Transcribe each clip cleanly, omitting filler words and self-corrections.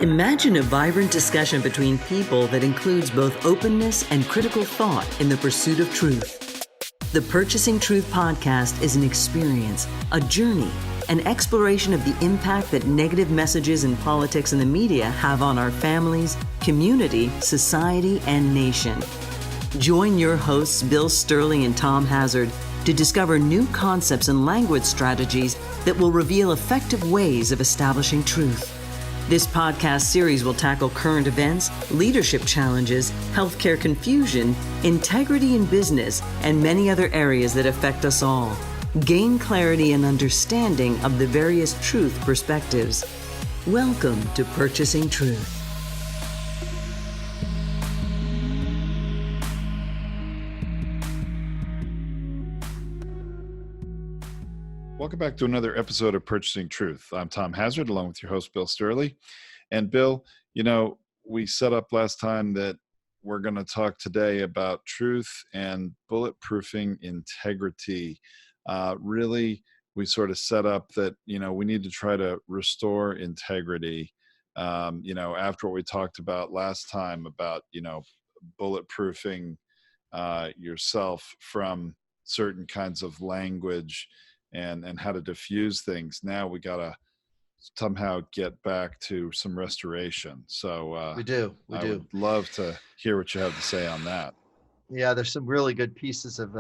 Imagine a vibrant discussion between people that includes both openness and critical thought in the pursuit of truth. The Purchasing Truth podcast is an experience, a journey, an exploration of the impact that negative messages in politics and the media have on our families, community, society, and nation. Join your hosts, Bill Stierle and Tom Hazard, to discover new concepts and language strategies that will reveal effective ways of establishing truth. This podcast series will tackle current events, leadership challenges, healthcare confusion, integrity in business, and many other areas that affect us all. Gain clarity and understanding of the various truth perspectives. Welcome to Purchasing Truth. Welcome back to another episode of Purchasing Truth. I'm Tom Hazard, along with your host, Bill Stierle. And Bill, we set up last time that we're going to talk today about truth and bulletproofing integrity. Really, we sort of set up that, we need to try to restore integrity, after what we talked about last time about, bulletproofing yourself from certain kinds of language and how to diffuse things. Now we got to somehow get back to some restoration. So we do. I would love to hear what you have to say on that. Yeah, there's some really good pieces of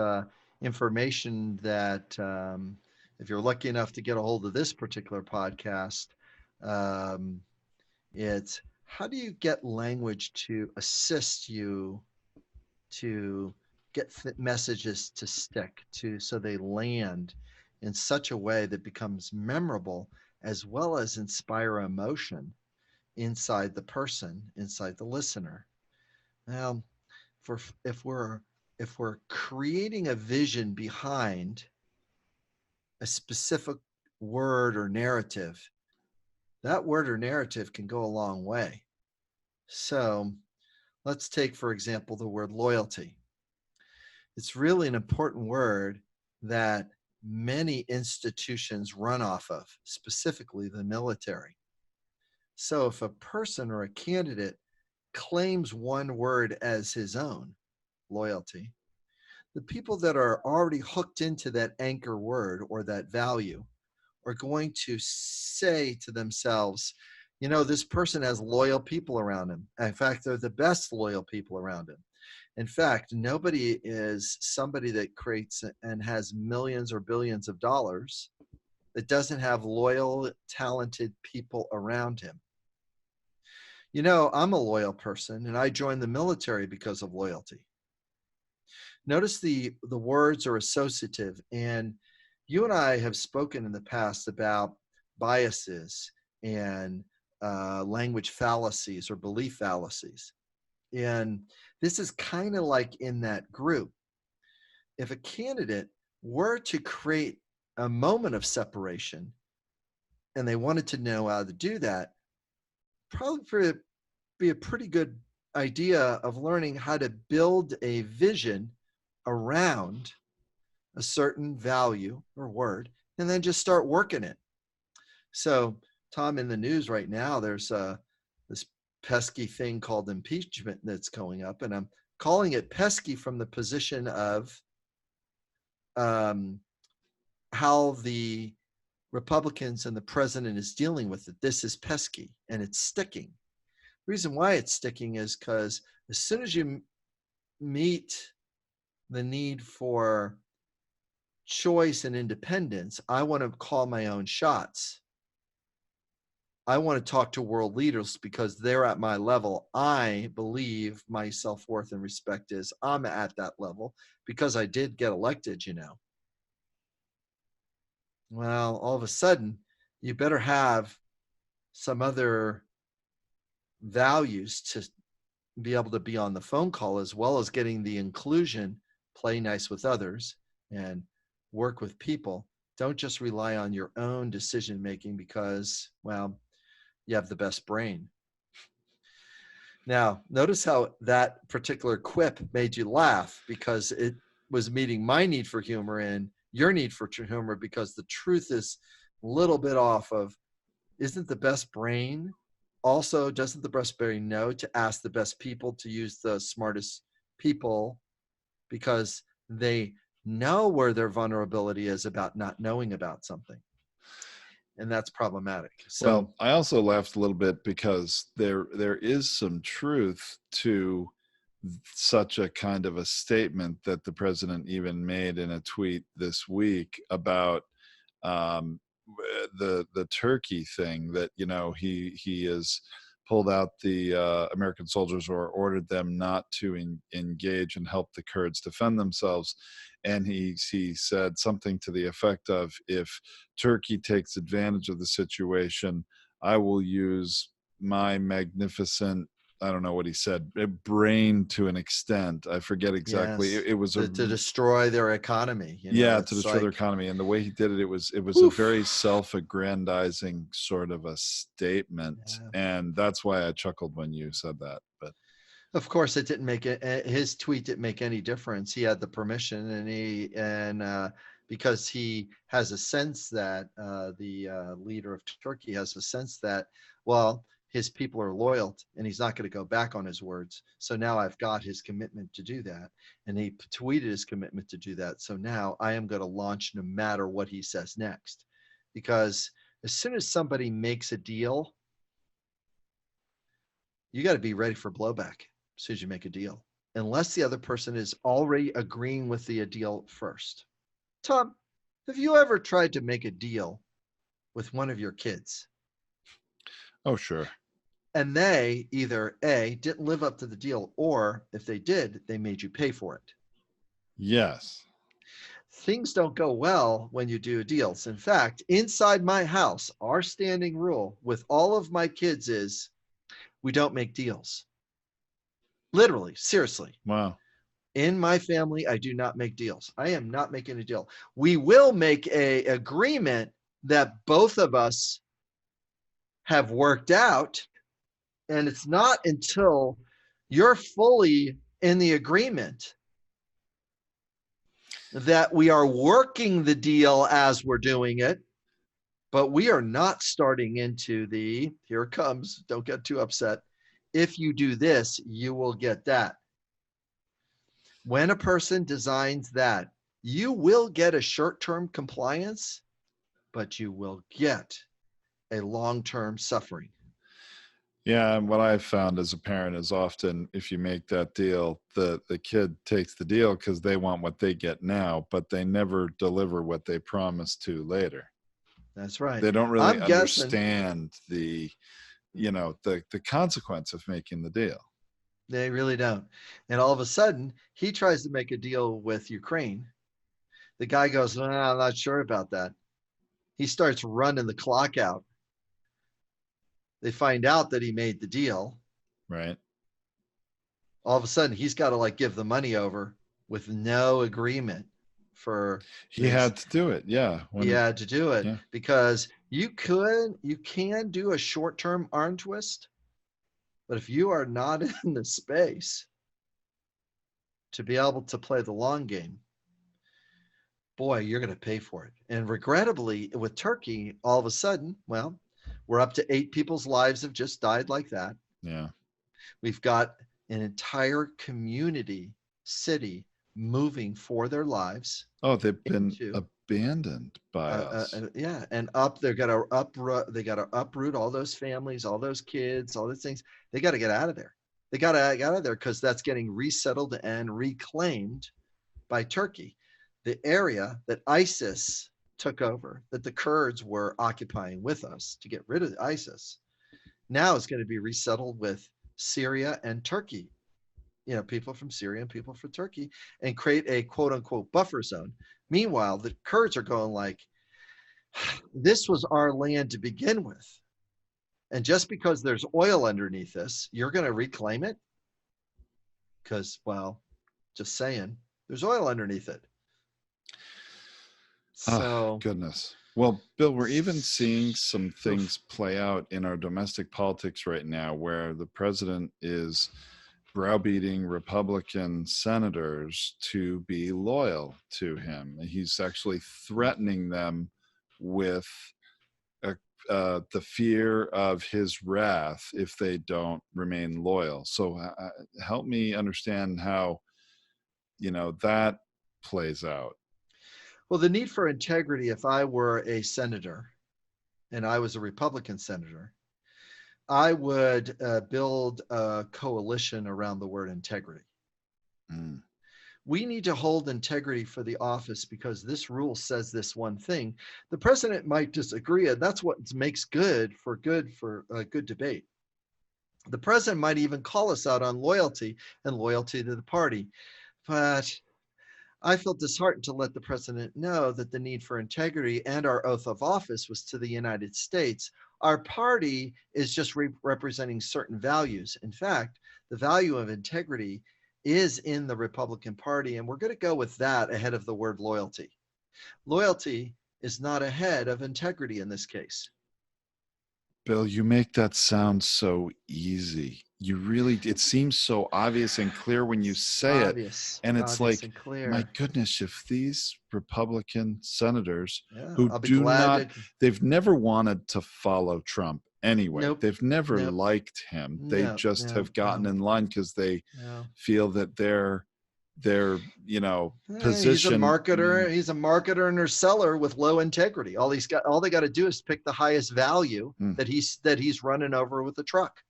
information that if you're lucky enough to get a hold of this particular podcast, it's how do you get language to assist you to get messages to stick to so they land in such a way that becomes memorable as well as inspire emotion inside the person, inside the listener. Now, if we're creating a vision behind a specific word or narrative, that word or narrative can go a long way. So let's take, for example, the word loyalty. It's really an important word that many institutions run off of, specifically the military. So if a person or a candidate claims one word as his own, loyalty, the people that are already hooked into that anchor word or that value are going to say to themselves, this person has loyal people around him. In fact, they're the best loyal people around him. In fact, nobody is somebody that creates and has millions or billions of dollars that doesn't have loyal, talented people around him. I'm a loyal person, and I joined the military because of loyalty. Notice the words are associative, and you and I have spoken in the past about biases and language fallacies or belief fallacies. And this is kind of like in that group. If a candidate were to create a moment of separation and they wanted to know how to do that, probably be a pretty good idea of learning how to build a vision around a certain value or word and then just start working it. So, Tom, in the news right now, there's this pesky thing called impeachment that's going up, and I'm calling it pesky from the position of how the Republicans and the president is dealing with it. This is pesky, and it's sticking. The reason why it's sticking is because as soon as you meet the need for choice and independence, I want to call my own shots. I want to talk to world leaders because they're at my level. I believe my self-worth and respect is I'm at that level because I did get elected, Well, all of a sudden, you better have some other values to be able to be on the phone call as well as getting the inclusion, play nice with others, and work with people. Don't just rely on your own decision-making because, you have the best brain. Now, notice how that particular quip made you laugh because it was meeting my need for humor and your need for humor, because the truth is a little bit off of, isn't the best brain also, doesn't the breastberry know to ask the best people to use the smartest people because they know where their vulnerability is about not knowing about something? And that's problematic. So, Well, I also laughed a little bit because there is some truth to such a kind of a statement that the president even made in a tweet this week about um, the Turkey thing, that he has pulled out the American soldiers or ordered them not to engage and help the Kurds defend themselves, and he said something to the effect of, if Turkey takes advantage of the situation, I will use my magnificent, I don't know what he said, brain to an extent. I forget exactly. yes, It was a, to destroy their economy. yeah, to It's destroy their like, economy. And the way he did it, it was a oof. very self-aggrandizing sort of a statement. Yeah. And that's why I chuckled when you said that. But Of course, it didn't make it. His tweet didn't make any difference. He had the permission, and because he has a sense that the leader of Turkey has a sense that, well, his people are loyal, and he's not going to go back on his words. So now I've got his commitment to do that, and he tweeted his commitment to do that. So now I am going to launch no matter what he says next, because as soon as somebody makes a deal, you got to be ready for blowback as soon as you make a deal, unless the other person is already agreeing with the deal first. Tom, have you ever tried to make a deal with one of your kids oh, sure. and they either A, didn't live up to the deal, or if they did, they made you pay for it? Yes. Things don't go well when you do deals. In fact, inside my house, our standing rule with all of my kids is we don't make deals. Literally, seriously. Wow. In my family, I do not make deals. I am not making a deal. We will make a agreement that both of us have worked out, and it's not until you're fully in the agreement that we are working the deal as we're doing it, but we are not starting into the, here it comes, don't get too upset. If you do this, you will get that. When a person designs that, you will get a short-term compliance, but you will get a long-term suffering. Yeah, and what I've found as a parent is often if you make that deal, the kid takes the deal because they want what they get now, but they never deliver what they promised to later. That's right. They don't really I'm guessing understand the consequence of making the deal. they really don't. And all of a sudden, he tries to make a deal with Ukraine. The guy goes, "No, I'm not sure about that." He starts running the clock out. They find out that he made the deal. Right. All of a sudden, he's got to like give the money over with no agreement for He this. had to do it. Yeah. He had to do it Yeah. because you can do a short-term arm twist, but if you are not in the space to be able to play the long game, boy, you're going to pay for it. And regrettably, with Turkey, all of a sudden, well, we're up to 8 people's lives have just died like that. Yeah. We've got an entire community, city moving for their lives. Oh, they've been into abandoned by us. yeah, and up they got to uproot all those families, all those kids, all those things. They got to get out of there. They got to get out of there because that's getting resettled and reclaimed by Turkey. The area that ISIS took over, that the Kurds were occupying with us to get rid of ISIS, now it's going to be resettled with Syria and Turkey. People from Syria and people from Turkey, and create a quote unquote buffer zone. Meanwhile, the Kurds are going like, this was our land to begin with. And just because there's oil underneath this, you're going to reclaim it? Because, well, just saying, there's oil underneath it. Oh, So, goodness. Well, Bill, we're even seeing some things play out in our domestic politics right now where the president is browbeating Republican senators to be loyal to him. He's actually threatening them with the fear of his wrath if they don't remain loyal. So help me understand how, that plays out. Well, the need for integrity, if I were a senator and I was a Republican senator, I would build a coalition around the word integrity. Mm. We need to hold integrity for the office because this rule says this one thing. The president might disagree, and that's what makes good for a good debate. The president might even call us out on loyalty and loyalty to the party. But I felt disheartened to let the president know that the need for integrity and our oath of office was to the United States. Our party is just representing certain values. In fact, the value of integrity is in the Republican Party, and we're going to go with that ahead of the word loyalty. Loyalty is not ahead of integrity in this case. Bill, you make that sound so easy. You really, it seems so obvious and clear when you say it. And it's Obvious like, and clear. my goodness, if these Republican senators I'll be glad they've never wanted to follow Trump anyway. Nope. They've never Nope. liked him. They No, just no, have gotten no. in line because they No. feel that their position. He's a marketer and a seller with low integrity. All they got to do is pick the highest value that he's running over with the truck.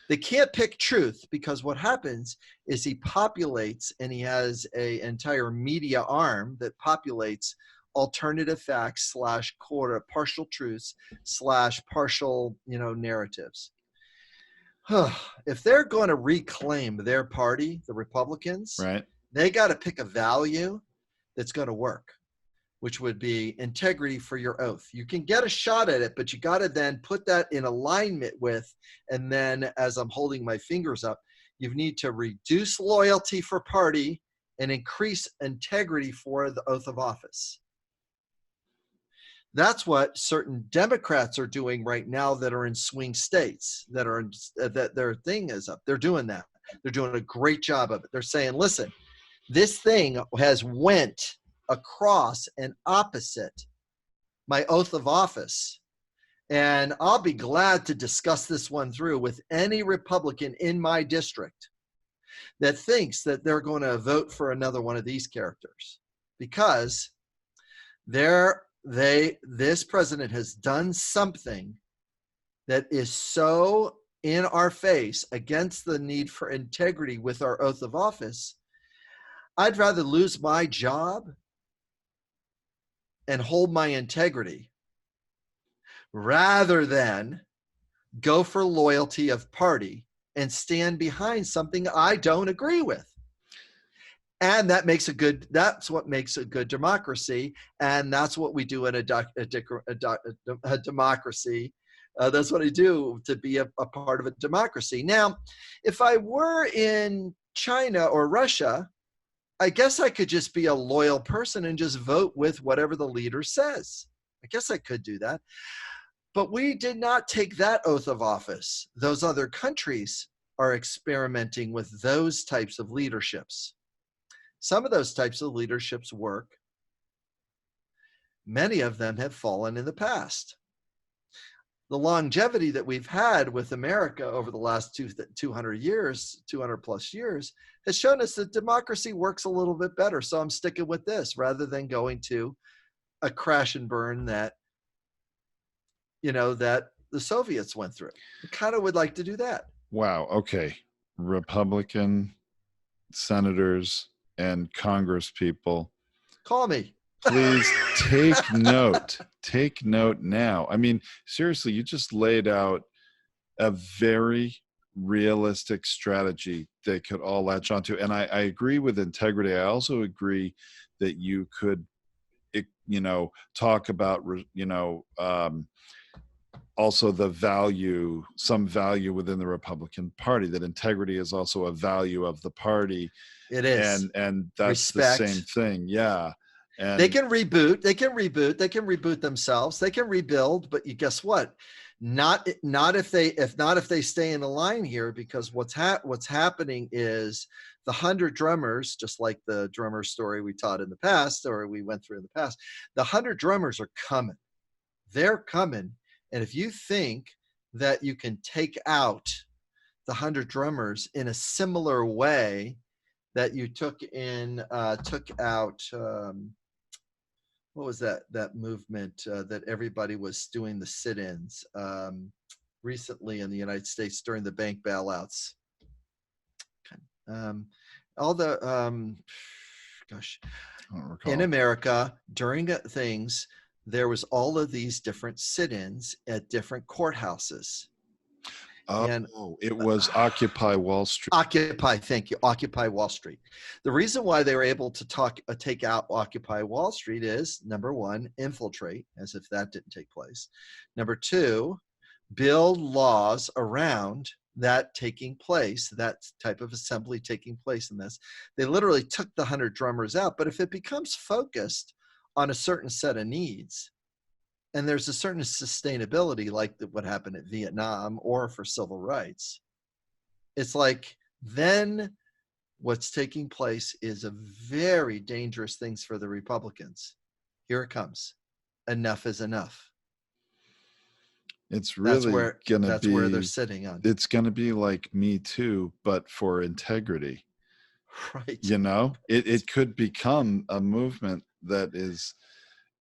They can't pick truth because what happens is he populates, and he has a entire media arm that populates alternative facts / partial truths / partial narratives. If they're going to reclaim their party, the Republicans, right, they got to pick a value that's going to work, which would be integrity for your oath. You can get a shot at it, but you got to then put that in alignment with, and then as I'm holding my fingers up, you need to reduce loyalty for party and increase integrity for the oath of office. That's what certain Democrats are doing right now that are in swing states, that their thing is up. They're doing that. They're doing a great job of it. They're saying, listen, this thing has went across and opposite my oath of office. And I'll be glad to discuss this one through with any Republican in my district that thinks that they're going to vote for another one of these characters, because this president has done something that is so in our face against the need for integrity with our oath of office. I'd rather lose my job and hold my integrity rather than go for loyalty of party and stand behind something I don't agree with. And that's what makes a good democracy. And that's what we do in a democracy. That's what I do to be a part of a democracy. Now, if I were in China or Russia, I guess I could just be a loyal person and just vote with whatever the leader says. I guess I could do that. But we did not take that oath of office. Those other countries are experimenting with those types of leaderships. Some of those types of leaderships work. Many of them have fallen in the past. The longevity that we've had with America over the last 200 plus years, has shown us that democracy works a little bit better. So I'm sticking with this rather than going to a crash and burn that the Soviets went through. I kind of would like to do that. Wow. Okay. Republican senators and Congress people, call me. Please take note. Take note now. I mean, seriously, you just laid out a very realistic strategy they could all latch onto. And I agree with integrity. I also agree that you could, talk about, also the value, some value within the Republican Party, that integrity is also a value of the party. It is. And that's Respect. the same thing. Yeah. And they can reboot themselves, they can rebuild, but guess what? Not if they stay in the line here, because what's happening is the 100 drummers, just like the drummer story we taught in the past, or we went through in the past, the 100 drummers are coming. They're coming. And if you think that you can take out the 100 drummers in a similar way that you took out what was that movement that everybody was doing the sit-ins recently in the United States during the bank bailouts? All the gosh, I don't recall. in America during things, there was all of these different sit-ins at different courthouses. And It was Occupy Wall Street. Thank you, Occupy Wall Street. The reason why they were able to take out Occupy Wall Street is, number one, infiltrate, as if that didn't take place. Number two, build laws around that taking place, that type of assembly taking place in this. They literally took the 100 drummers out. But if it becomes focused on a certain set of needs, and there's a certain sustainability, like what happened at Vietnam or for civil rights, it's like then what's taking place is a very dangerous things for the Republicans. Here it comes. Enough is enough. It's really going to be, that's where they're sitting on. It's going to be like Me Too, but for integrity. Right. You know, it could become a movement that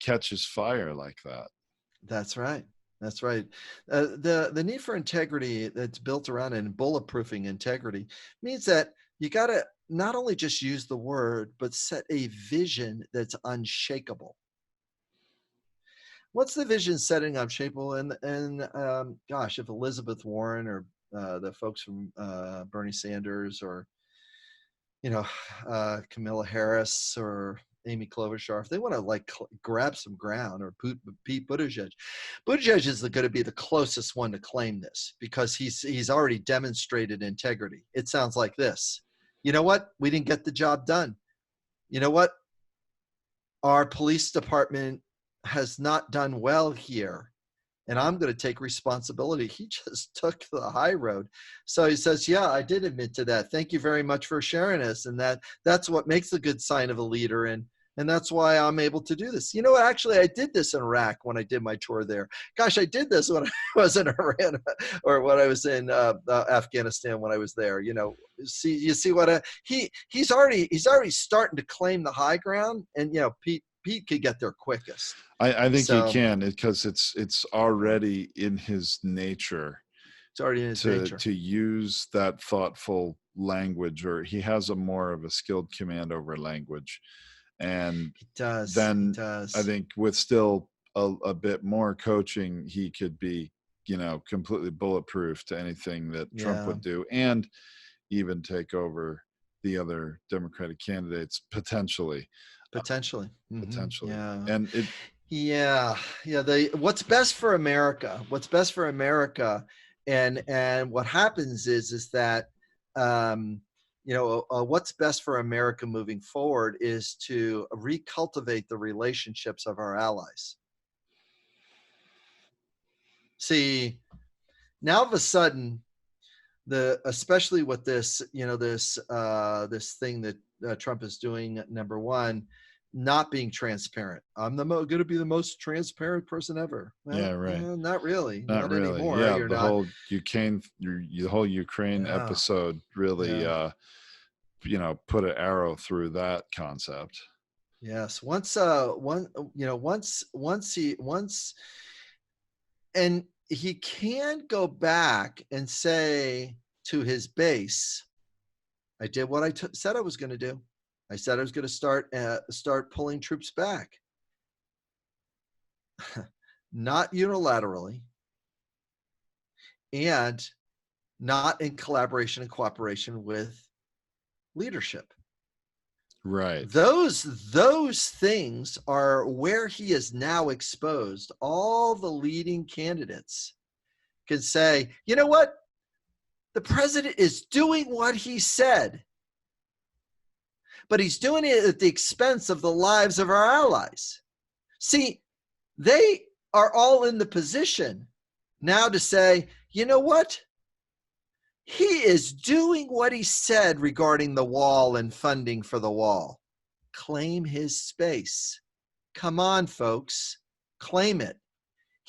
catches fire like that. That's right. That's right. The need for integrity that's built around and bulletproofing integrity means that you got to not only just use the word, but set a vision that's unshakable. What's the vision setting unshakable? And gosh, if Elizabeth Warren or the folks from Bernie Sanders or Kamala Harris or Amy Klobuchar, if they want to grab some ground, or Pete Buttigieg. Buttigieg is going to be the closest one to claim this because he's already demonstrated integrity. It sounds like this. You know what? We didn't get the job done. You know what? Our police department has not done well here, and I'm going to take responsibility. He just took the high road. So he says, yeah, I did admit to that. Thank you very much for sharing this. And that's what makes a good sign of a leader. And that's why I'm able to do this. You know what? Actually, I did this in Iraq when I did my tour there. Gosh, I did this when I was in Iran or when I was in Afghanistan when I was there. You see what he's already starting to claim the high ground. And, Pete could get there quickest. I think he can, because it's already in his nature. It's already in his nature to use that thoughtful language, or he has more of a skilled command over language. And he does. I think with still a bit more coaching, he could be, completely bulletproof to anything that Trump would do, and even take over the other Democratic candidates potentially. Mm-hmm. Potentially. Yeah. And what's best for America, and what happens is that, what's best for America moving forward is to recultivate the relationships of our allies. See, now all of a sudden, especially with this, this thing that Trump is doing, number one, not being transparent. I'm going to be the most transparent person ever. Well, yeah, right. Not really. Not really. Anymore. Yeah, the whole Ukraine episode really, put an arrow through that concept. Yes. Once he can go back and say to his base, I did what I said I was going to do. I said I was going to start pulling troops back. Not unilaterally, and not in collaboration and cooperation with leadership. Right. Those things are where he is now exposed. All the leading candidates can say, you know what? The president is doing what he said, but he's doing it at the expense of the lives of our allies. See, they are all in the position now to say, you know what? He is doing what he said regarding the wall and funding for the wall. Claim his space. Come on, folks. Claim it.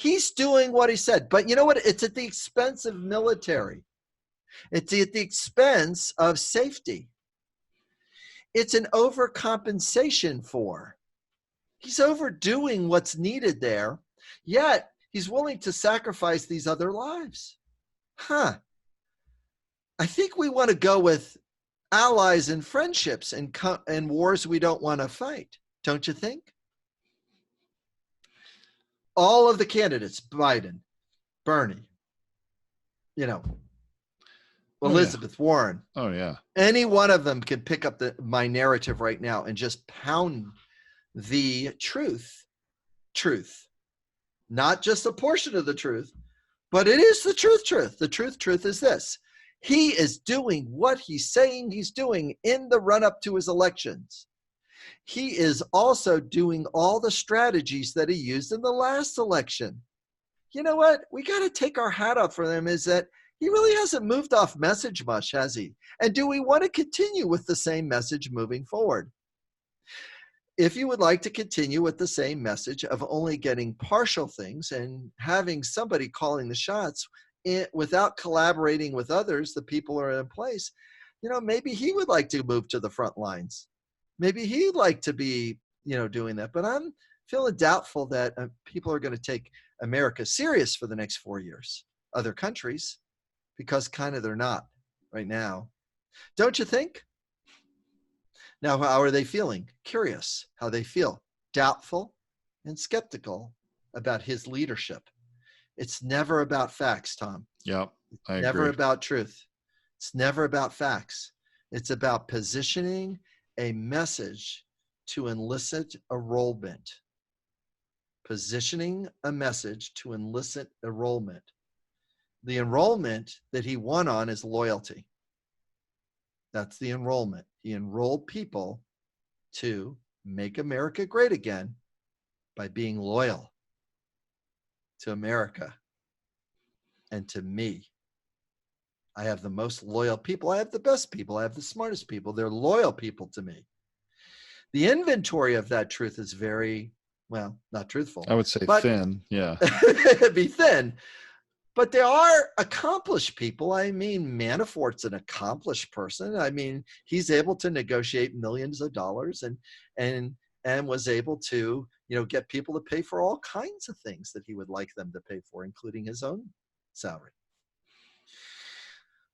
He's doing what he said. But you know what? It's at the expense of military. It's at the expense of safety. It's an overcompensation for. He's overdoing what's needed there, yet he's willing to sacrifice these other lives. I think we want to go with allies and friendships and wars we don't want to fight, don't you think? All of the candidates, Biden, Bernie, Elizabeth Warren. Oh, yeah. Any one of them can pick up my narrative right now and just pound the truth. Not just a portion of the truth, but it is the truth. The truth is this. He is doing what he's saying he's doing in the run-up to his elections. He is also doing all the strategies that he used in the last election. You know what? We got to take our hat off for him is that he really hasn't moved off message much, has he? And do we want to continue with the same message moving forward? If you would like to continue with the same message of only getting partial things and having somebody calling the shots without collaborating with others, the people who are in place, maybe he would like to move to the front lines. Maybe he'd like to be, doing that. But I'm feeling doubtful that people are going to take America serious for the next 4 years. Other countries, because kind of they're not right now. Don't you think? Now, how are they feeling? Curious how they feel. Doubtful and skeptical about his leadership. It's never about facts, Tom. Yep, I agree. Never about truth. It's never about facts. It's about positioning a message to elicit enrollment. Positioning a message to elicit enrollment. The enrollment that he won on is loyalty. That's the enrollment. He enrolled people to make America great again by being loyal to America and to me. I have the most loyal people. I have the best people. I have the smartest people. They're loyal people to me. The inventory of that truth is very, not truthful. I would say thin. Yeah. It'd be thin. But there are accomplished people. I mean, Manafort's an accomplished person. I mean, he's able to negotiate millions of dollars and was able to, get people to pay for all kinds of things that he would like them to pay for, including his own salary.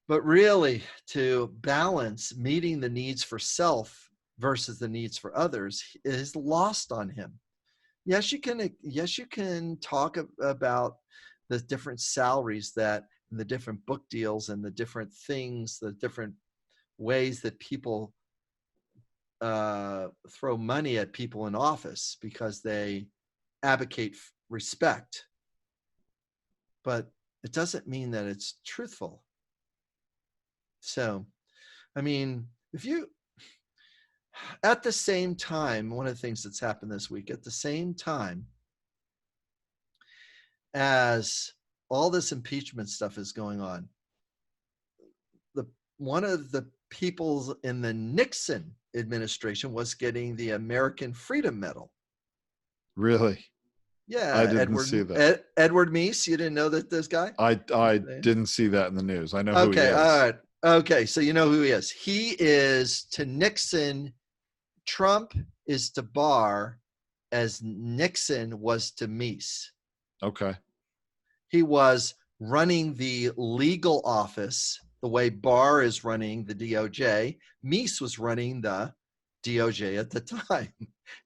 But really, to balance meeting the needs for self versus the needs for others is lost on him. Yes, you can talk about the different salaries and the different book deals and the different things, the different ways that people throw money at people in office because they advocate respect. But it doesn't mean that it's truthful. So, I mean, at the same time, one of the things that's happened this week, at the same time as all this impeachment stuff is going on, one of the people in the Nixon administration was getting the American Freedom Medal. Really? Yeah, I didn't see that. Edward Meese, you didn't know that this guy? I didn't see that in the news. I know who he is. Okay, all right. Okay, so you know who he is. He is to Nixon, Trump is to Barr as Nixon was to Meese. Okay. He was running the legal office the way Barr is running the DOJ. Meese was running the DOJ at the time.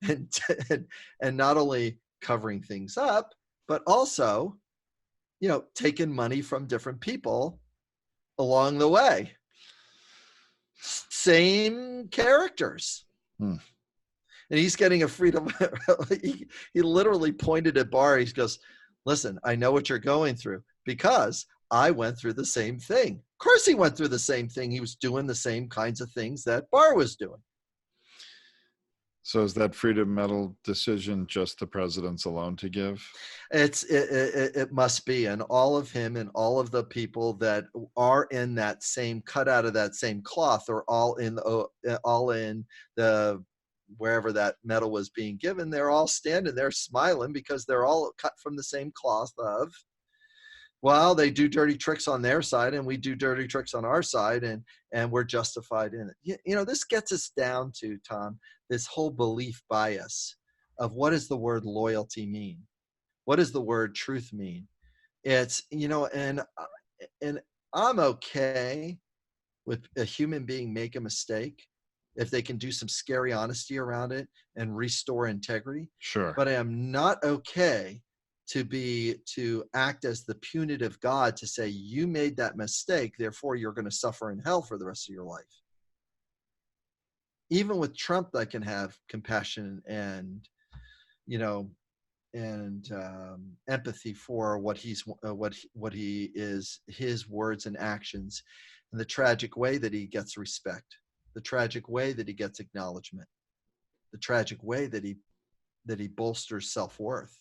And not only covering things up, but also, taking money from different people along the way. Same characters. And he's getting a freedom. He literally pointed at Barr. He goes, listen, I know what you're going through because I went through the same thing. Of course he went through the same thing. He was doing the same kinds of things that Barr was doing. So is that Freedom Medal decision just the president's alone to give? It must be. And all of him and all of the people that are in that same, cut out of that same cloth, are all in the wherever that medal was being given, they're all standing there smiling because they're all cut from the same cloth of, well, they do dirty tricks on their side and we do dirty tricks on our side, and we're justified in it. This gets us down to, Tom, this whole belief bias of what does the word loyalty mean? What does the word truth mean? It's, and I'm okay with a human being make a mistake if they can do some scary honesty around it and restore integrity. Sure. But I am not okay to act as the punitive God to say, you made that mistake, therefore you're going to suffer in hell for the rest of your life. Even with Trump, I can have compassion and, empathy for what he is, his words and actions, and the tragic way that he gets respect, the tragic way that he gets acknowledgement, the tragic way that he bolsters self-worth,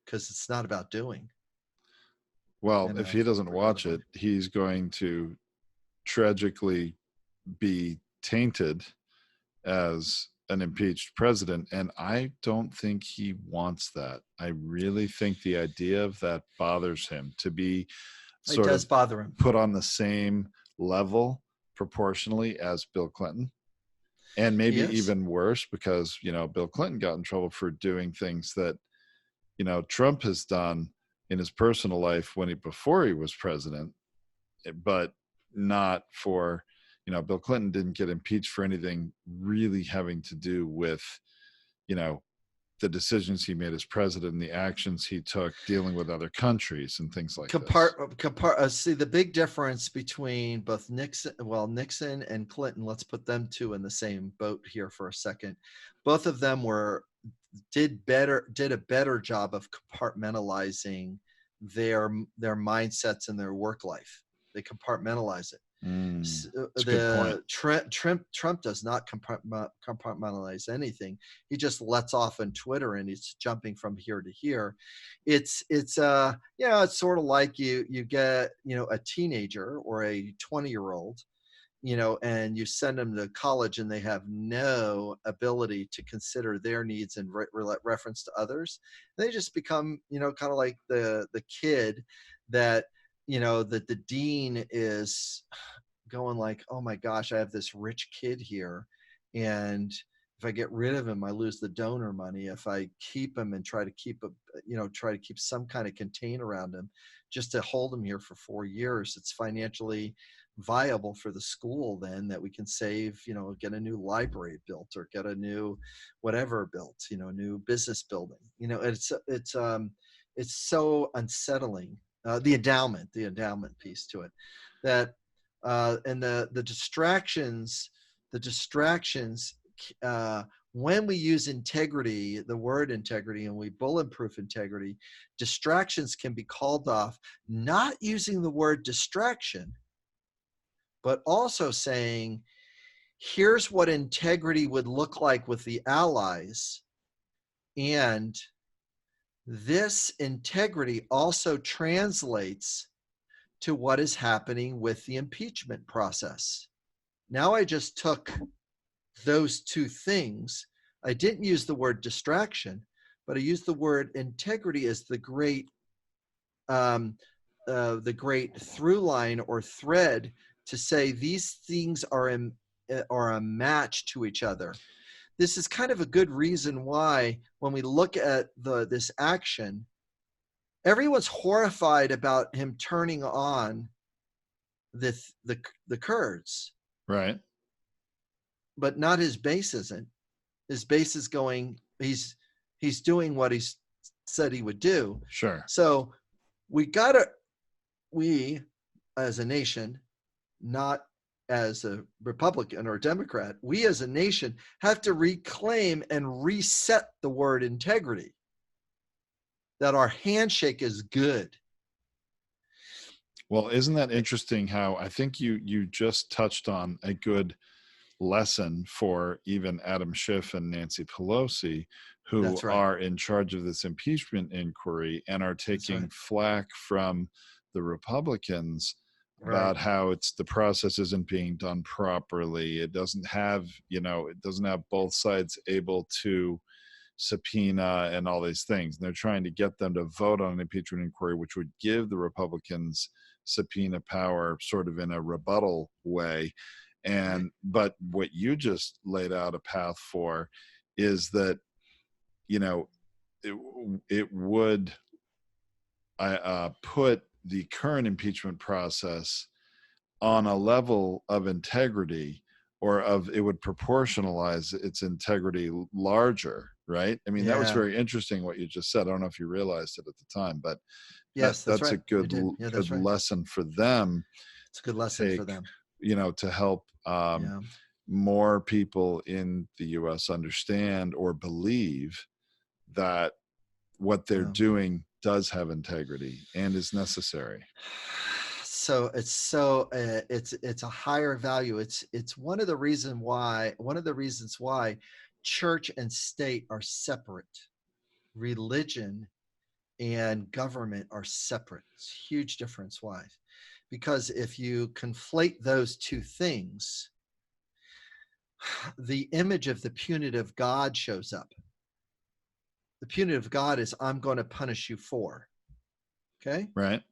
because it's not about doing. Well, if he doesn't watch it, he's going to tragically be tainted as an impeached president, and I don't think he wants that. I really think the idea of that bothers him, to be It does bother him, put on the same level proportionally as Bill Clinton, and maybe even worse, because Bill Clinton got in trouble for doing things that Trump has done in his personal life before he was president, but not for Bill Clinton didn't get impeached for anything really having to do with the decisions he made as president and the actions he took dealing with other countries and things like this. See, the big difference between both Nixon and Clinton, let's put them two in the same boat here for a second. Both of them did a better job of compartmentalizing their mindsets and their work life. They compartmentalize it. Trump does not compartmentalize anything. He just lets off on Twitter and he's jumping from here to here. It's sort of like you get a teenager or a 20-year-old, and you send them to college and they have no ability to consider their needs in reference to others. They just become kind of like the kid that that the dean is going like, oh my gosh, I have this rich kid here, and if I get rid of him, I lose the donor money. If I keep him and try to keep some kind of contain around him just to hold him here for 4 years, it's financially viable for the school then that we can save, get a new library built or get a new whatever built, new business building. It's so unsettling. The endowment piece to it, that and the distractions, when we use integrity, the word integrity, and we bulletproof integrity, distractions can be called off, not using the word distraction, but also saying, here's what integrity would look like with the allies, and this integrity also translates to what is happening with the impeachment process. Now I just took those two things. I didn't use the word distraction, but I used the word integrity as the great through line or thread to say these things are a match to each other. This is kind of a good reason why, when we look at this action, everyone's horrified about him turning on the Kurds, right? But not his base isn't. His base is going. He's doing what he said he would do. Sure. So we as a nation, not as a Republican or a Democrat, we as a nation have to reclaim and reset the word integrity, that our handshake is good. Well, isn't that interesting how I think you just touched on a good lesson for even Adam Schiff and Nancy Pelosi, who are in charge of this impeachment inquiry and are taking flack from the Republicans Right. about how the process isn't being done properly. It doesn't have, it doesn't have both sides able to subpoena and all these things. And they're trying to get them to vote on an impeachment inquiry, which would give the Republicans subpoena power sort of in a rebuttal way. Right. But what you just laid out a path for is that, you know, it would put the current impeachment process on a level of integrity, or it would proportionalize its integrity larger, right? I mean, that was Yeah. very interesting what you just said. I don't know if you realized it at the time, but Yes, that's that's a right. I did. Yeah, that's good right. lesson for them It's a good lesson for take, them. to help Yeah. more people in the US understand or believe that what they're Yeah. doing does have integrity and is necessary. So it's a higher value. It's one of the reasons why church and state are separate. Religion and government are separate. It's a huge difference. Why? Because if you conflate those two things, the image of the punitive God shows up. The punitive God is, I'm going to punish you for. Okay. Right.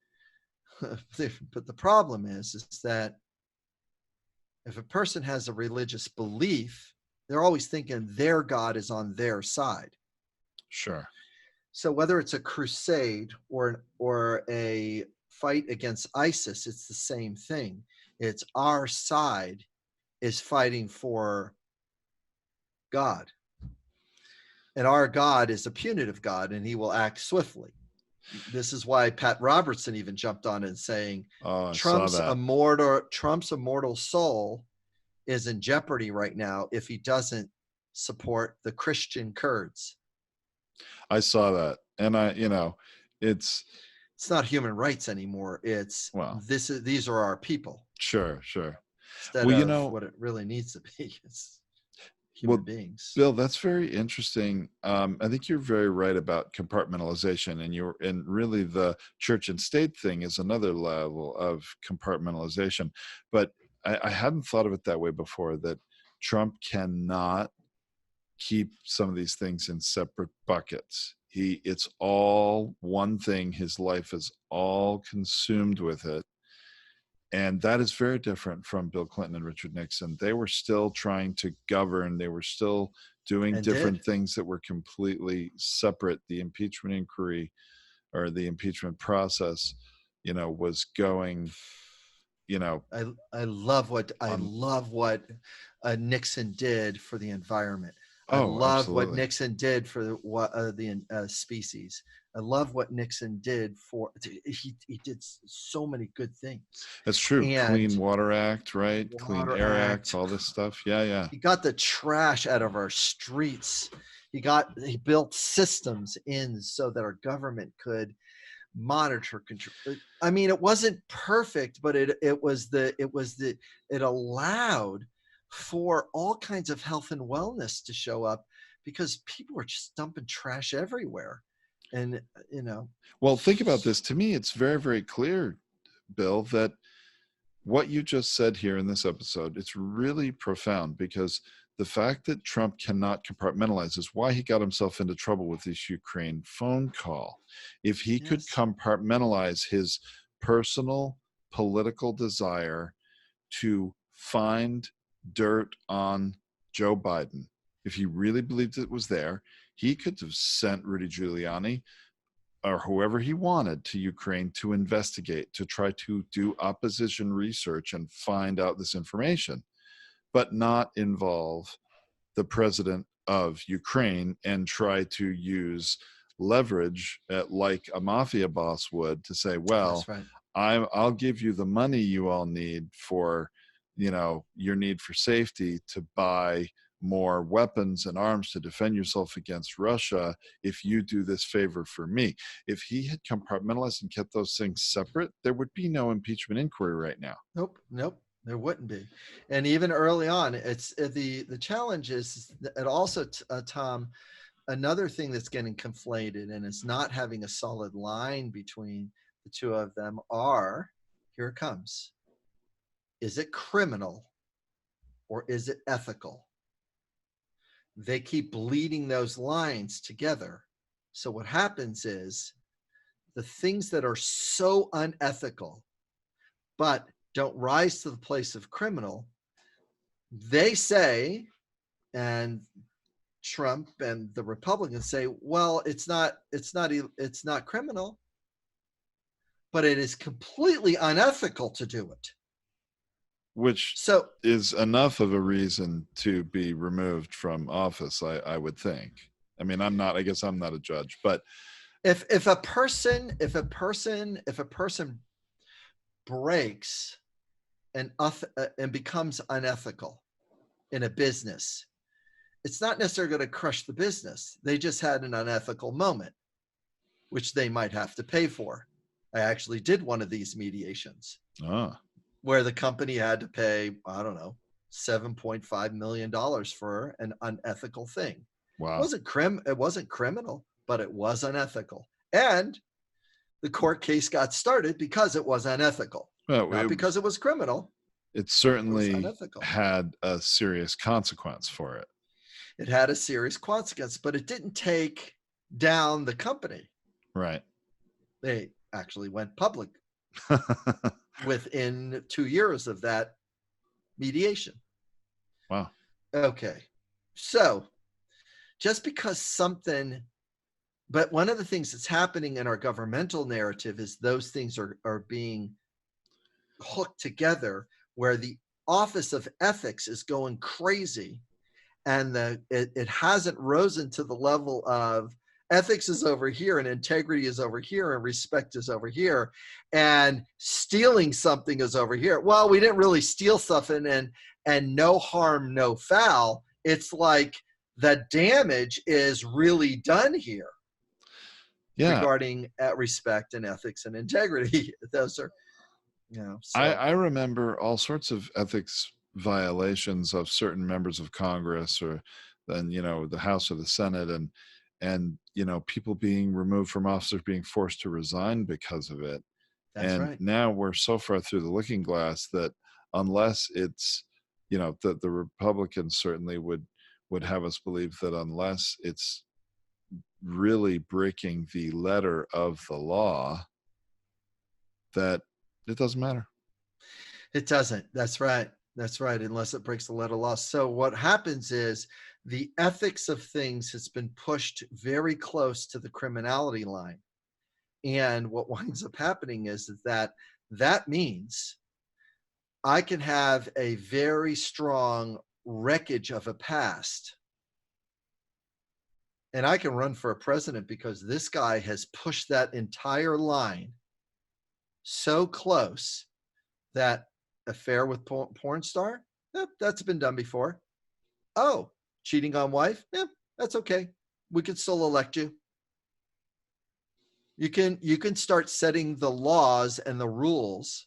But the problem is that if a person has a religious belief, they're always thinking their God is on their side. Sure. So whether it's a crusade or a fight against ISIS, it's the same thing. It's our side is fighting for God. And our God is a punitive God, and he will act swiftly. This is why Pat Robertson even jumped on and saying Oh, I saw Trump's that. immortal soul is in jeopardy right now if he doesn't support the Christian Kurds. I saw that. And it's, It's not human rights anymore. It's well, these are our people sure, sure. instead Well, of what it really needs to be. It's human well, beings. Bill, that's very interesting. I think you're very right about compartmentalization, and really the church and state thing is another level of compartmentalization. But I hadn't thought of it that way before. That Trump cannot keep some of these things in separate buckets. It's all one thing. His life is all consumed with it. And that is very different from Bill Clinton and Richard Nixon. They were still trying to govern. They were still doing And did. different things that were completely separate. The impeachment inquiry, or the impeachment process, was going, I love what on. Nixon did for the environment. I Oh, love what absolutely. Nixon did for the species. I love what Nixon did for he did so many good things. That's true. And Clean Water Act, right? Clean Water Air Act, Act. all this stuff. Yeah, yeah. He got the trash out of our streets. He built systems in so that our government could monitor, control. I mean, it wasn't perfect, but it allowed for all kinds of health and wellness to show up because people were just dumping trash everywhere. And Well, think about this. To me, it's very, very clear, Bill, that what you just said here in this episode, it's really profound, because the fact that Trump cannot compartmentalize is why he got himself into trouble with this Ukraine phone call. If he could yes, compartmentalize his personal political desire to find dirt on Joe Biden, if he really believed it was there, he could have sent Rudy Giuliani or whoever he wanted to Ukraine to investigate, to try to do opposition research and find out this information, but not involve the president of Ukraine and try to use leverage like a mafia boss would, to say, that's well, right. I'll give you the money you all need for, your need for safety, to buy more weapons and arms to defend yourself against Russia if you do this favor for me. If he had compartmentalized and kept those things separate, there would be no impeachment inquiry right now. Nope, there wouldn't be. And even early on, it's the challenge is, and also Tom, another thing that's getting conflated and is not having a solid line between the two of them are, here it comes, is it criminal or is it ethical? They keep bleeding those lines together. So what happens is the things that are so unethical but don't rise to the place of criminal, they say, and Trump and the Republicans say, well, it's not criminal, but it is completely unethical to do it. Which So is enough of a reason to be removed from office, I would think. I mean, I guess I'm not a judge, but if a person breaks and becomes unethical in a business, it's not necessarily going to crush the business. They just had an unethical moment, which they might have to pay for. I actually did one of these mediations where the company had to pay, I don't know, $7.5 million for an unethical thing. wow. It wasn't criminal, but it was unethical. And the court case got started because it was unethical, not because it was criminal. It certainly had a serious consequence for it. It had a serious consequence, but it didn't take down the company. Right. They actually went public within 2 years of that mediation. Wow. Okay. So just because but one of the things that's happening in our governmental narrative is those things are being hooked together, where the Office of Ethics is going crazy, and it hasn't risen to the level of ethics is over here and integrity is over here and respect is over here and stealing something is over here. Well, we didn't really steal something, and no harm, no foul. It's like the damage is really done here. Yeah. Regarding respect and ethics and integrity. Those are, so. I remember all sorts of ethics violations of certain members of Congress, or then, the House or the Senate, and people being removed from office, or being forced to resign because of it. That's right. Now we're so far through the looking glass that unless it's, that the Republicans certainly would have us believe that unless it's really breaking the letter of the law, that it doesn't matter. It doesn't. That's right. That's right. Unless it breaks the letter of law. So what happens is the ethics of things has been pushed very close to the criminality line. And what winds up happening is that means I can have a very strong wreckage of a past, and I can run for a president because this guy has pushed that entire line so close that affair with porn star, that's been done before. Oh, cheating on wife, that's okay. We can still elect you. You can start setting the laws and the rules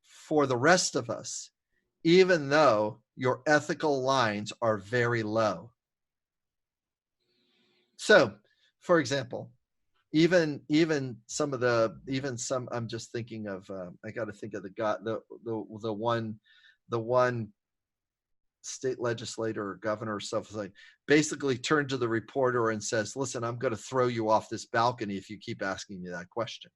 for the rest of us, even though your ethical lines are very low. So, for example, even some I'm just thinking of I got to think of the one state legislator or governor or stuff, like basically turned to the reporter and says, listen, I'm going to throw you off this balcony if you keep asking me that question.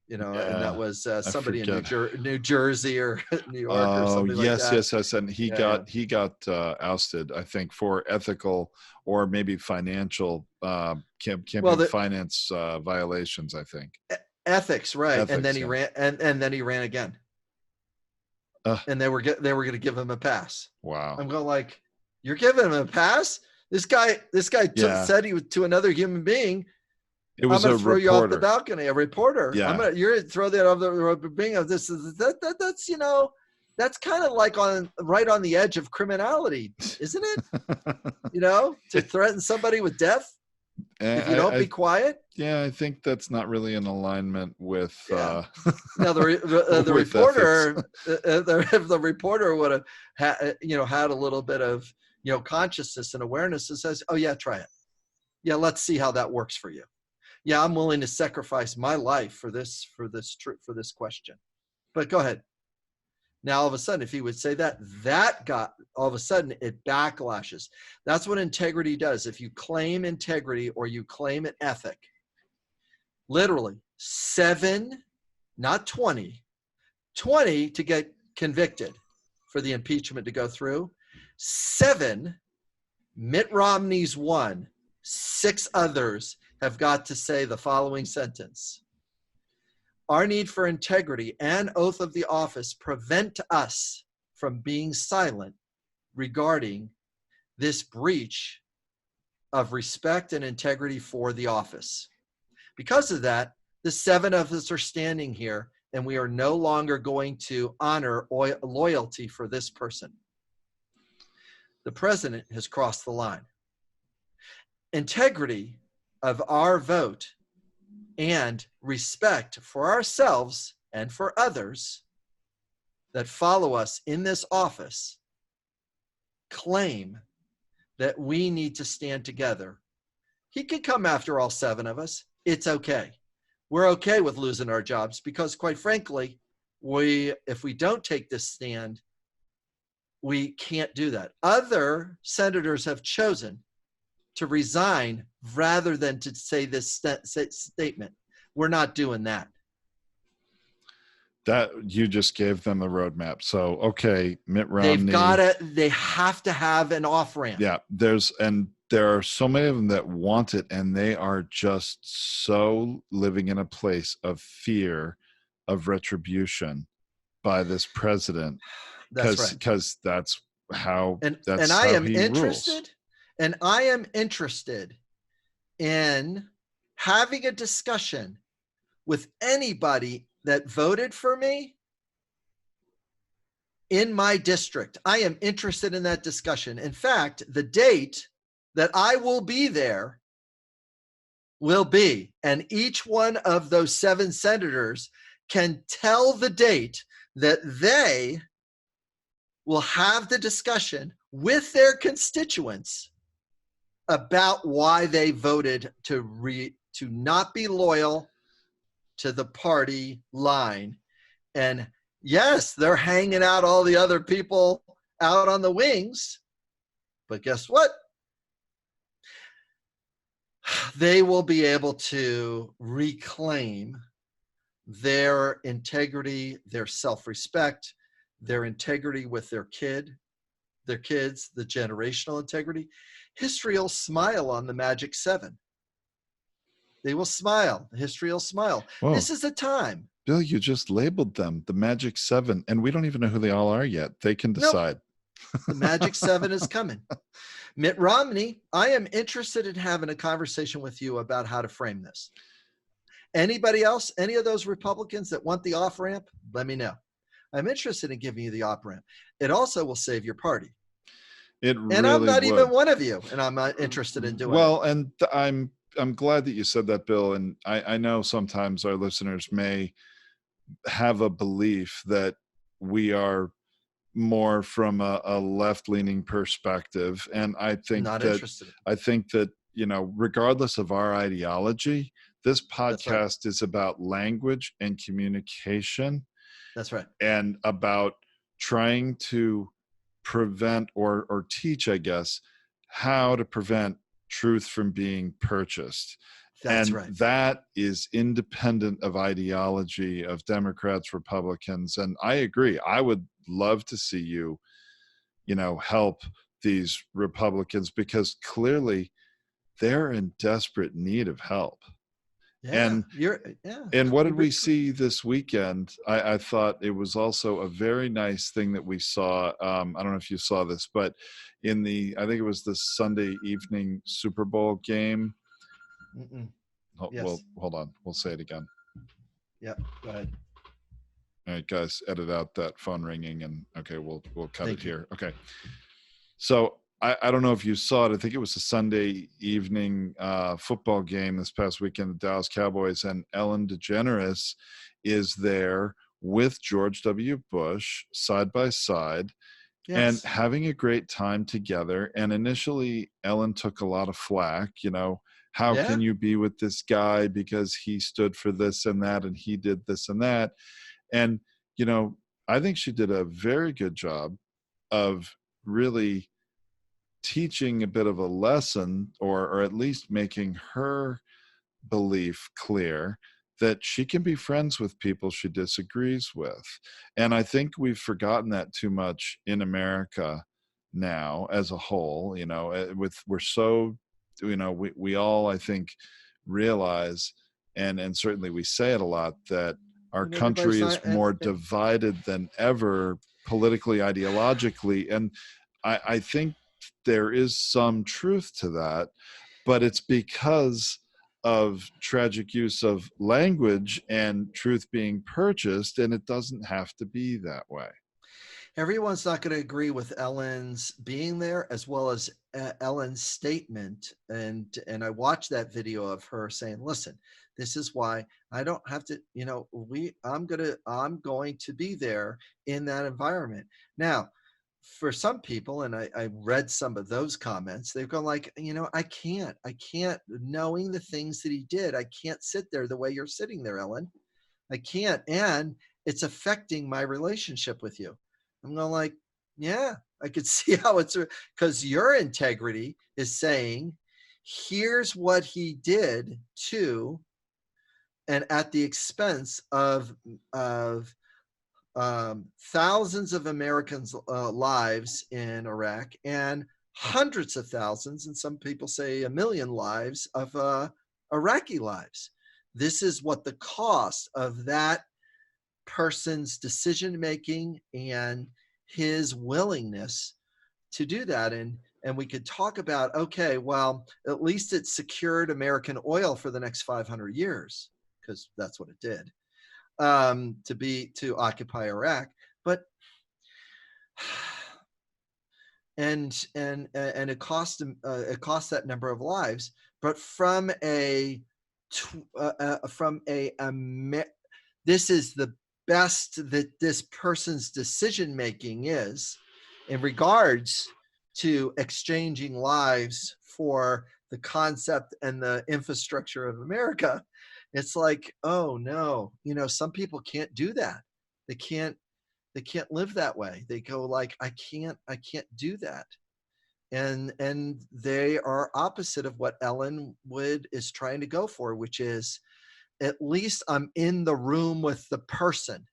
And that was somebody in New Jersey or New York or something like that. Yes. And he got ousted, I think, for ethical or maybe financial finance violations, I think. Ethics, right? And then he ran, and then he ran again. And they were going to give him a pass. Wow. I'm going like, you're giving him a pass? This guy said he was to another human being. It was I'm going to throw reporter. you off the balcony, a reporter. Yeah. You're going to throw that off the being of this. That's that's kind of like right on the edge of criminality, isn't it? To threaten somebody with death if you don't be quiet. Yeah, I think that's not really in alignment with. Yeah. Now the reporter, if the reporter would have had a little bit of consciousness and awareness, and says, "Oh yeah, try it. Yeah, let's see how that works for you. Yeah, I'm willing to sacrifice my life for this question." But go ahead. Now, all of a sudden, if he would say that, that got, all of a sudden, it backlashes. That's what integrity does. If you claim integrity or you claim an ethic, literally 7, not 20 to get convicted for the impeachment to go through. 7, Mitt Romney's 1, 6 others have got to say the following sentence. Our need for integrity and oath of the office prevent us from being silent regarding this breach of respect and integrity for the office. Because of that, the 7 of us are standing here, and we are no longer going to honor loyalty for this person. The president has crossed the line. Integrity of our vote and respect for ourselves and for others that follow us in this office claim that we need to stand together. He could come after all 7 of us. It's okay. We're okay with losing our jobs because, quite frankly, if we don't take this stand, we can't do that. Other senators have chosen to resign rather than to say this statement. We're not doing that. That you just gave them the roadmap. So, okay, Mitt Romney. They have to have an off ramp. Yeah, there are so many of them that want it, and they are just so living in a place of fear of retribution by this president. That's right. Because that's how I am interested. Rules. And I am interested in having a discussion with anybody that voted for me in my district. I am interested in that discussion. In fact, the date that I will be there will be, and each one of those 7 senators can tell the date that they will have the discussion with their constituents about why they voted to not be loyal to the party line. And yes, they're hanging out all the other people out on the wings, but guess what? They will be able to reclaim their integrity, their self-respect, their integrity with their kids, the generational integrity. History will smile on the Magic 7. They will smile. History will smile. Whoa. This is a time. Bill, you just labeled them the Magic 7, and we don't even know who they all are yet. They can decide. Nope. The Magic 7 is coming. Mitt Romney, I am interested in having a conversation with you about how to frame this. Anybody else, any of those Republicans that want the off-ramp, let me know. I'm interested in giving you the off-ramp. It also will save your party. And I'm not even one of you, and I'm not interested in doing it. Well, and I'm glad that you said that, Bill. And I know sometimes our listeners may have a belief that we are more from a left-leaning perspective, and I think that regardless of our ideology, this podcast is about language and communication. That's right. And about trying to prevent or teach, I guess, how to prevent truth from being purchased. That's and right. That is independent of ideology, of Democrats, Republicans. And I agree. I would love to see you, help these Republicans, because clearly they're in desperate need of help. Yeah, and what did we see this weekend? I thought it was also a very nice thing that we saw. I don't know if you saw this, but I think it was the Sunday evening Super Bowl game. Yes. Well, hold on. We'll say it again. Yep. Go ahead. All right, guys, edit out that phone ringing, and okay, we'll cut Thank it you. here. Okay. So I don't know if you saw it. I think it was a Sunday evening football game this past weekend, the Dallas Cowboys, and Ellen DeGeneres is there with George W. Bush side by side. Yes. And having a great time together. And initially, Ellen took a lot of flack, how can you be with this guy because he stood for this and that and he did this and that. And, I think she did a very good job of really teaching a bit of a lesson, or at least making her belief clear that she can be friends with people she disagrees with. And I think we've forgotten that too much in America now as a whole. With we're so, we all, I think, realize, and certainly we say it a lot, that our And everybody's country is not, more divided than ever politically, ideologically. And I think there is some truth to that, but it's because of tragic use of language and truth being purchased, and it doesn't have to be that way. everyone's not going to agree with Ellen's being there, as well as Ellen's statement. And I watched that video of her saying, listen, this is why I don't have to, I'm going to be there in that environment. Now, for some people, and I read some of those comments, they've gone like, I can't, knowing the things that he did, I can't sit there the way you're sitting there, Ellen. I can't. And it's affecting my relationship with you. I'm going like, yeah, I could see how it's, because your integrity is saying, here's what he did to, and at the expense of thousands of Americans' lives in Iraq, and hundreds of thousands, and some people say a million lives of Iraqi lives. This is what the cost of that person's decision making and his willingness to do that. And we could talk about, okay, well, at least it secured American oil for the next 500 years, because that's what it did, to occupy Iraq. But and it cost that number of lives. But from a this is the best that this person's decision making is in regards to exchanging lives for the concept and the infrastructure of America. It's like, oh no, some people can't do that. They can't live that way. They go like, I can't do that. And they are opposite of what Ellen Wood is trying to go for, which is, at least I'm in the room with the person,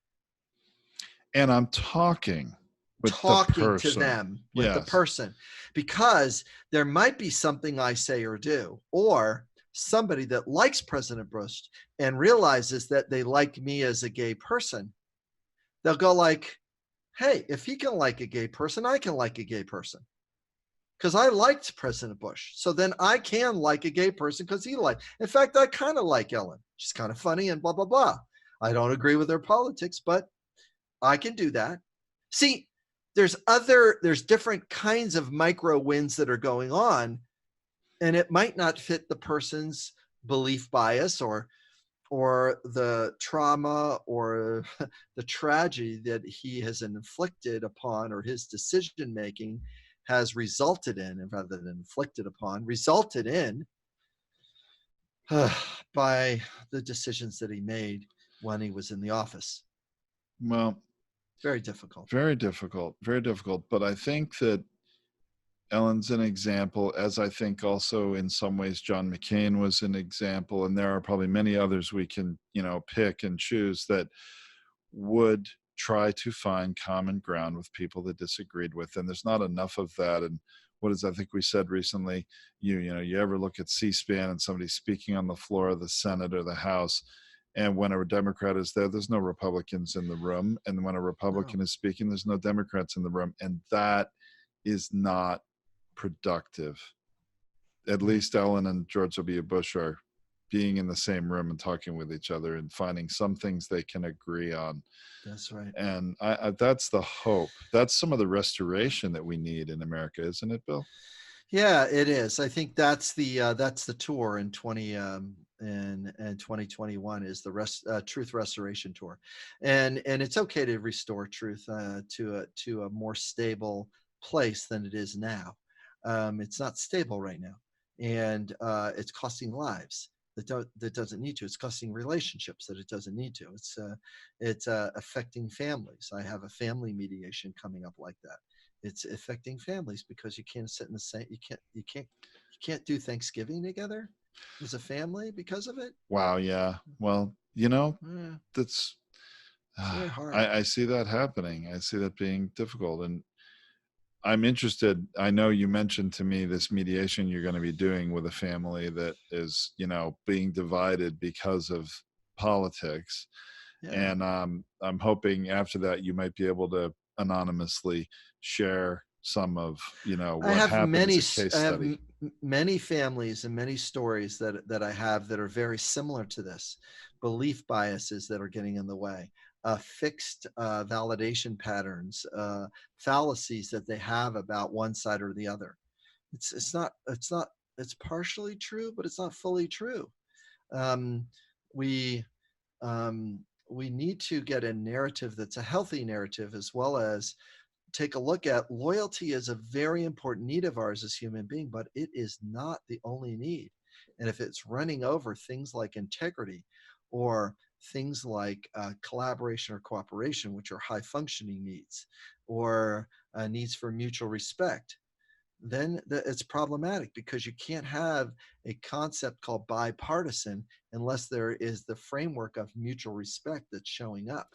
And I'm talking with the talking to person. them with the Yes. person, because there might be something I say or do, or somebody that likes President Bush and realizes that they like me as a gay person. They'll go like, hey, if he can like a gay person, I can like a gay person, because I liked President Bush. So then I can like a gay person because he liked. In fact, I kind of like Ellen. She's kind of funny and blah, blah, blah. I don't agree with her politics, but I can do that. See, there's different kinds of micro wins that are going on, and it might not fit the person's belief bias or the trauma or the tragedy that he has inflicted upon, or his decision making has resulted in, and rather than inflicted upon, resulted in by the decisions that he made when he was in the office. Well, Very difficult. very difficult, very difficult. But I think that Ellen's an example, as I think also in some ways John McCain was an example, and there are probably many others we can, pick and choose, that would try to find common ground with people that disagreed with. And there's not enough of that. And I think we said recently, you ever look at C-SPAN and somebody's speaking on the floor of the Senate or the House, and when a Democrat is there, there's no Republicans in the room. And when a Republican is speaking, there's no Democrats in the room. And that is not productive. At least Ellen and George W. Bush are being in the same room and talking with each other and finding some things they can agree on. That's right. And that's the hope. That's some of the restoration that we need in America, isn't it, Bill? Yeah, it is. I think that's the tour in 2021, is the Truth Restoration Tour, and it's okay to restore truth to a more stable place than it is now. It's not stable right now, and it's costing lives. that doesn't need to. It's costing relationships that it doesn't need to. It's affecting families. I have a family mediation coming up like that. It's affecting families because you can't sit in the same. You can't do Thanksgiving together as a family because of it. Wow. Yeah. Well, Yeah, that's it's very hard. I see that happening. I see that being difficult, and I'm interested. I know you mentioned to me this mediation you're going to be doing with a family that is, being divided because of politics. Yeah. And I'm hoping after that you might be able to anonymously share some of, I what have happened as many a case I have study. many families and many stories that I have that are very similar to this. Belief biases that are getting in the way, fixed validation patterns, fallacies that they have about one side or the other. It's not it's partially true, but it's not fully true. Um, we we need to get a narrative that's a healthy narrative, as well as take a look at loyalty is a very important need of ours as human being, but it is not the only need. And if it's running over things like integrity or things like collaboration or cooperation, which are high functioning needs, or needs for mutual respect, then it's problematic, because you can't have a concept called bipartisan unless there is the framework of mutual respect that's showing up.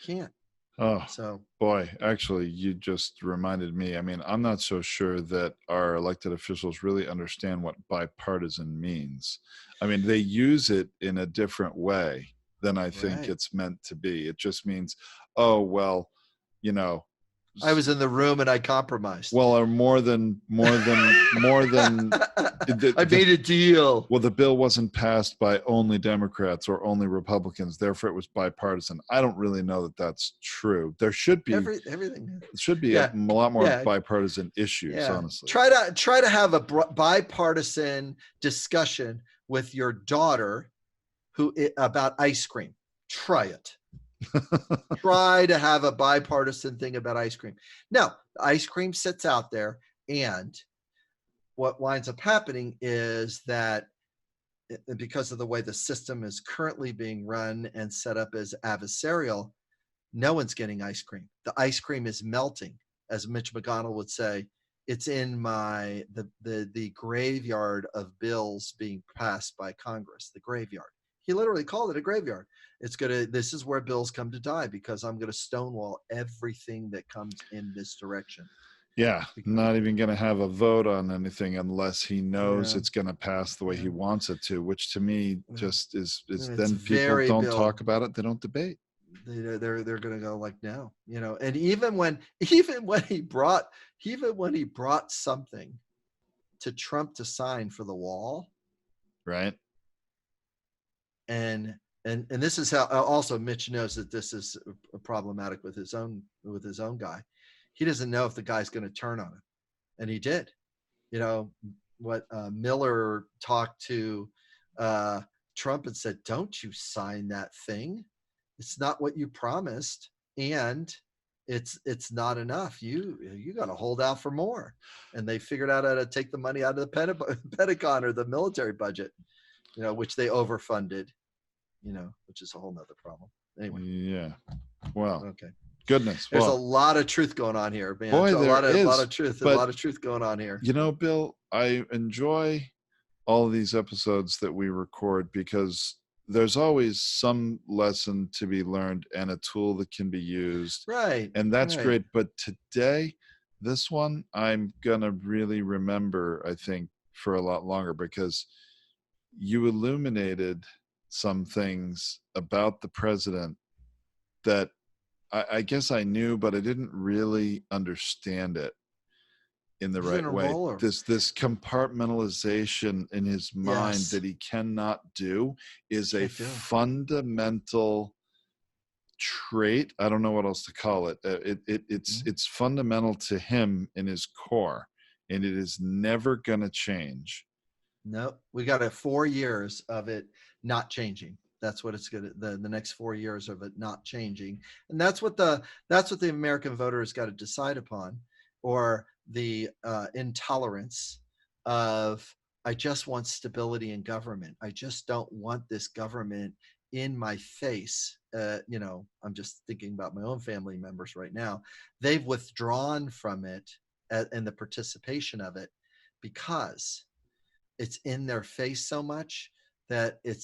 Can't. Oh, So boy, actually, you just reminded me. I mean, I'm not so sure that our elected officials really understand what bipartisan means. I mean, they use it in a different way than I think right. it's meant to be. It just means, oh, well, you know, I was in the room and I compromised. well, or more than I made a deal. well, the bill wasn't passed by only Democrats or only Republicans, therefore it was bipartisan. I don't really know that that's true. There should be Everything. a Yeah. lot more Yeah. bipartisan issues, Yeah. honestly. Try to have a bipartisan discussion with your daughter about ice cream. Try it. Try to have a bipartisan thing about ice cream. Now, ice cream sits out there, and what winds up happening is that because of the way the system is currently being run and set up as adversarial, no one's getting ice cream. The ice cream is melting, as Mitch McConnell would say. It's in the graveyard of bills being passed by Congress. The graveyard. He literally called it a graveyard. This is where bills come to die, because I'm gonna stonewall everything that comes in this direction. Yeah, not even going to have a vote on anything unless he knows Yeah, it's going to pass the way he yeah. wants it to, which to me just is It's then people very don't bill. talk about it, they don't debate. They're gonna go like, no, and even when he brought something to Trump to sign for the wall, Right? and this is how also Mitch knows that this is problematic with his own guy. He doesn't know if the guy's going to turn on him, and he did. You know what? Miller talked to uh, Trump and said, "Don't you sign that thing? It's not what you promised, and it's not enough. You got to hold out for more." And they figured out how to take the money out of the Pentagon or the military budget, which they overfunded, which is a whole nother problem. Anyway, Yeah. Well, okay. goodness. There's a Well, lot of truth going on here, man. boy, A there lot is. of truth, a But lot of truth going on here. Bill, I enjoy all of these episodes that we record because there's always some lesson to be learned and a tool that can be used. Right. And that's Right. great. But today, this one, I'm going to really remember, I think, for a lot longer, because you illuminated some things about the president that I guess I knew, but I didn't really understand it in the He's in right a way. roller. This compartmentalization in his mind Yes. that he cannot do is a Can't do. fundamental trait. I don't know what else to call it. It's fundamental to him in his core, and it is never going to change. No, we got 4 years of it not changing. That's what it's gonna the next 4 years of it not changing, and that's what the American voter has got to decide upon, or the intolerance of I just want stability in government. I just don't want this government in my face. I'm just thinking about my own family members right now. They've withdrawn from it and the participation of it because it's in their face so much that it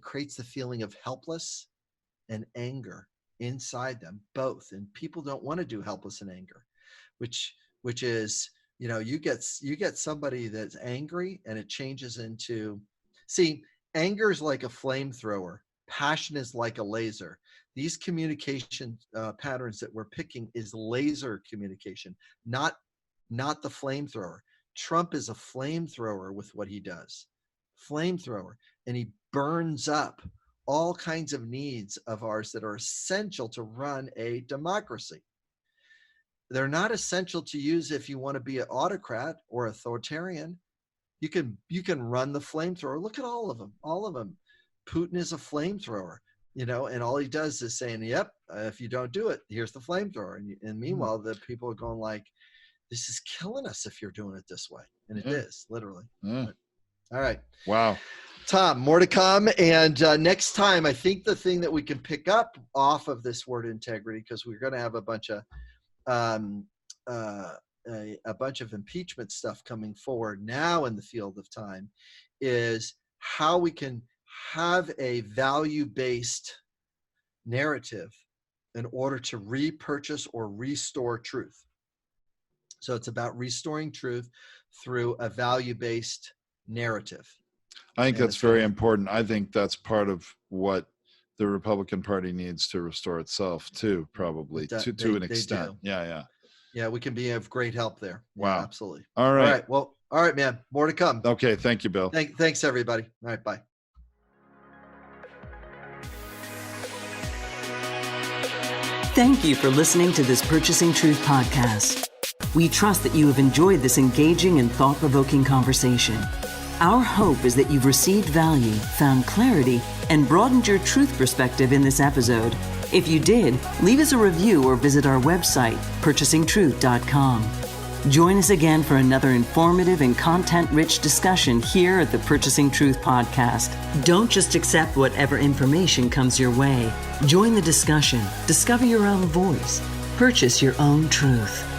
creates the feeling of helpless and anger inside them both. And people don't want to do helpless and anger, which is, you get somebody that's angry and it changes into, see, anger is like a flamethrower. Passion is like a laser. These communication patterns that we're picking is laser communication, not the flamethrower. Trump is a flamethrower with what he does. Flamethrower. And he burns up all kinds of needs of ours that are essential to run a democracy. They're not essential to use if you want to be an autocrat or authoritarian. You can run the flamethrower. Look at all of them. Putin is a flamethrower, and all he does is saying, yep, if you don't do it, here's the flamethrower. And meanwhile, the people are going like, this is killing us if you're doing it this way. And it is, literally. Yeah. All right. Wow. Tom, more to come. And next time, I think the thing that we can pick up off of this word integrity, because we're going to have a bunch of impeachment stuff coming forward now in the field of time, is how we can have a value-based narrative in order to repurchase or restore truth. So it's about restoring truth through a value-based narrative. I think that's very important. I think that's part of what the Republican Party needs to restore itself too, probably to an extent. Yeah, we can be of great help there. Wow. Yeah, absolutely. All right. All right. Well, all right, man. More to come. Okay. Thank you, Bill. Thanks, everybody. All right. Bye. Thank you for listening to this Purchasing Truth podcast. We trust that you have enjoyed this engaging and thought-provoking conversation. Our hope is that you've received value, found clarity, and broadened your truth perspective in this episode. If you did, leave us a review or visit our website, purchasingtruth.com. Join us again for another informative and content-rich discussion here at the Purchasing Truth podcast. Don't just accept whatever information comes your way. Join the discussion. Discover your own voice. Purchase your own truth.